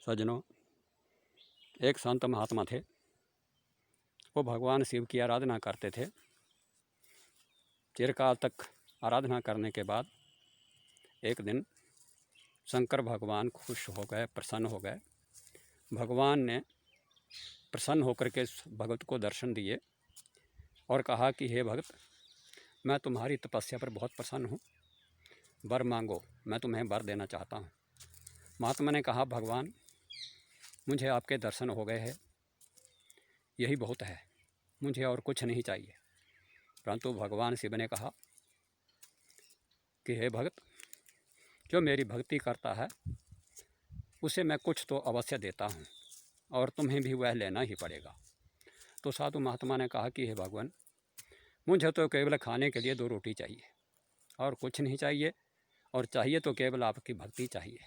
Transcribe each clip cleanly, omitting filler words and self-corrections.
सज्जनों, एक संत महात्मा थे। वो भगवान शिव की आराधना करते थे। चिरकाल तक आराधना करने के बाद एक दिन शंकर भगवान खुश हो गए, प्रसन्न हो गए। भगवान ने प्रसन्न होकर के भगत को दर्शन दिए और कहा कि हे भगत, मैं तुम्हारी तपस्या पर बहुत प्रसन्न हूँ, वर मांगो, मैं तुम्हें वर देना चाहता हूँ। महात्मा ने कहा, भगवान, मुझे आपके दर्शन हो गए हैं, यही बहुत है, मुझे और कुछ नहीं चाहिए। परंतु भगवान शिव ने कहा कि हे भगत, जो मेरी भक्ति करता है उसे मैं कुछ तो अवश्य देता हूँ और तुम्हें भी वह लेना ही पड़ेगा। तो साधु महात्मा ने कहा कि हे भगवान, मुझे तो केवल खाने के लिए 2 रोटी चाहिए और कुछ नहीं चाहिए, और चाहिए तो केवल आपकी भक्ति चाहिए।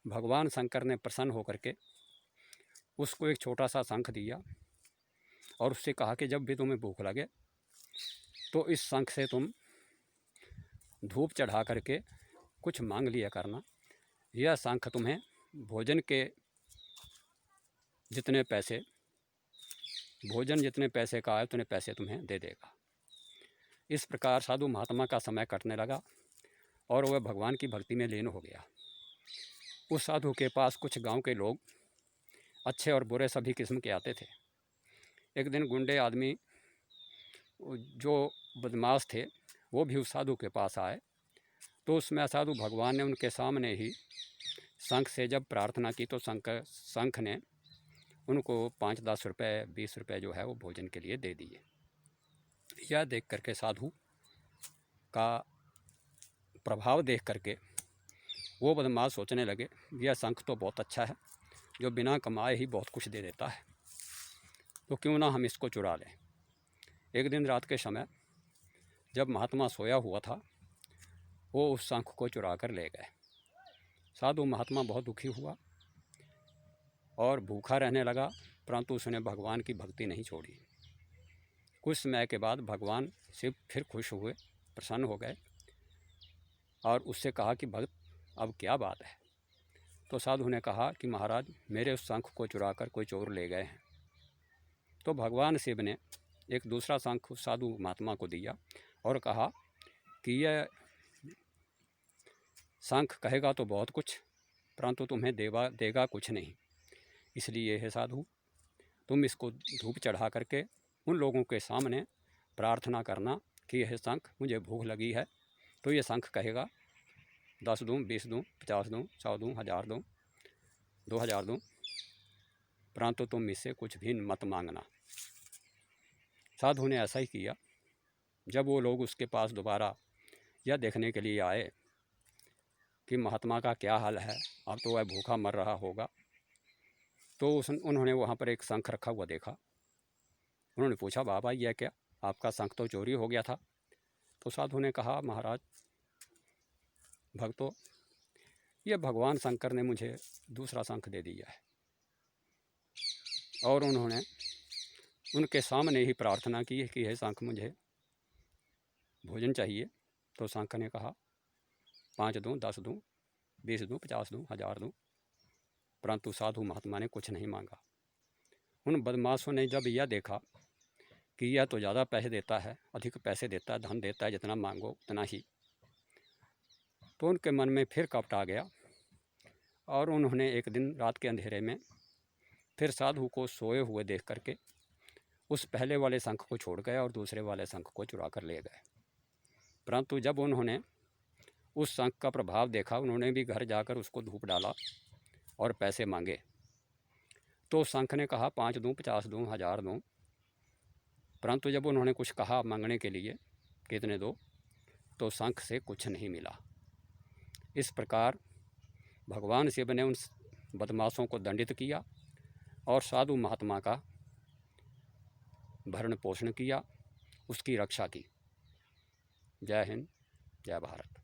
भगवान शंकर ने प्रसन्न होकर के उसको एक छोटा सा शंख दिया और उससे कहा कि जब भी तुम्हें भूख लगे तो इस शंख से तुम धूप चढ़ा करके कुछ मांग लिया करना। यह शंख तुम्हें भोजन जितने पैसे का आए उतने पैसे तुम्हें दे देगा। इस प्रकार साधु महात्मा का समय कटने लगा और वह भगवान की भक्ति में लीन हो गया। उस साधु के पास कुछ गांव के लोग, अच्छे और बुरे सभी किस्म के, आते थे। एक दिन गुंडे आदमी जो बदमाश थे वो भी उस साधु के पास आए। तो उसमें साधु भगवान ने उनके सामने ही शंख से जब प्रार्थना की तो शंख ने उनको 5-10 रुपये 20 रुपये जो है वो भोजन के लिए दे दिए। यह देख करके साधु का प्रभाव देख करके वो बदमाश सोचने लगे, यह शंख तो बहुत अच्छा है, जो बिना कमाए ही बहुत कुछ दे देता है, तो क्यों ना हम इसको चुरा लें। एक दिन रात के समय जब महात्मा सोया हुआ था, वो उस शंख को चुरा कर ले गए। साधु महात्मा बहुत दुखी हुआ और भूखा रहने लगा, परंतु उसने भगवान की भक्ति नहीं छोड़ी। कुछ समय के बाद भगवान शिव फिर खुश हुए, प्रसन्न हो गए और उससे कहा कि भक्त, अब क्या बात है। तो साधु ने कहा कि महाराज, मेरे उस शंख को चुरा कर कोई चोर ले गए हैं। तो भगवान शिव ने एक दूसरा शंख उस साधु महात्मा को दिया और कहा कि यह शंख कहेगा तो बहुत कुछ, परंतु तुम्हें देगा कुछ नहीं। इसलिए हे साधु, तुम इसको धूप चढ़ा करके उन लोगों के सामने प्रार्थना करना कि यह शंख, मुझे भूख लगी है, तो ये शंख कहेगा 10 दूँ, 20 दूँ, 50 दूँ, 100 दूँ, 1000 दूँ, 2000 दूँ, परंतु तुम इससे कुछ भी मत मांगना। साधु ने ऐसा ही किया। जब वो लोग उसके पास दोबारा यह देखने के लिए आए कि महात्मा का क्या हाल है, अब तो वह भूखा मर रहा होगा, तो उन्होंने वहाँ पर एक शंख रखा हुआ देखा। उन्होंने पूछा, बाबा यह क्या, आपका शंख तो चोरी हो गया था। तो साधु ने कहा, महाराज भक्तों, यह भगवान शंकर ने मुझे दूसरा शंख दे दिया है। और उन्होंने उनके सामने ही प्रार्थना की कि हे शंख, मुझे भोजन चाहिए। तो शंख ने कहा 5 दूँ, 10 दूँ, 20 दूँ, 50 दूँ, 1000 दूँ, परंतु साधु महात्मा ने कुछ नहीं मांगा। उन बदमाशों ने जब यह देखा कि यह तो ज़्यादा पैसे देता है, अधिक पैसे देता है, धन देता है, जितना मांगो उतना ही, तो उनके मन में फिर कपट आ गया और उन्होंने एक दिन रात के अंधेरे में फिर साधु को सोए हुए देख करके उस पहले वाले शंख को छोड़ गए और दूसरे वाले शंख को चुरा कर ले गए। परंतु जब उन्होंने उस शंख का प्रभाव देखा, उन्होंने भी घर जाकर उसको धूप डाला और पैसे मांगे। तो शंख ने कहा 5 दूँ, 50 दूँ, 1000 दूँ, परंतु जब उन्होंने कुछ कहा मांगने के लिए कितने दो, तो शंख से कुछ नहीं मिला। इस प्रकार भगवान शिव ने उन बदमाशों को दंडित किया और साधु महात्मा का भरण पोषण किया, उसकी रक्षा की। जय हिंद, जय भारत।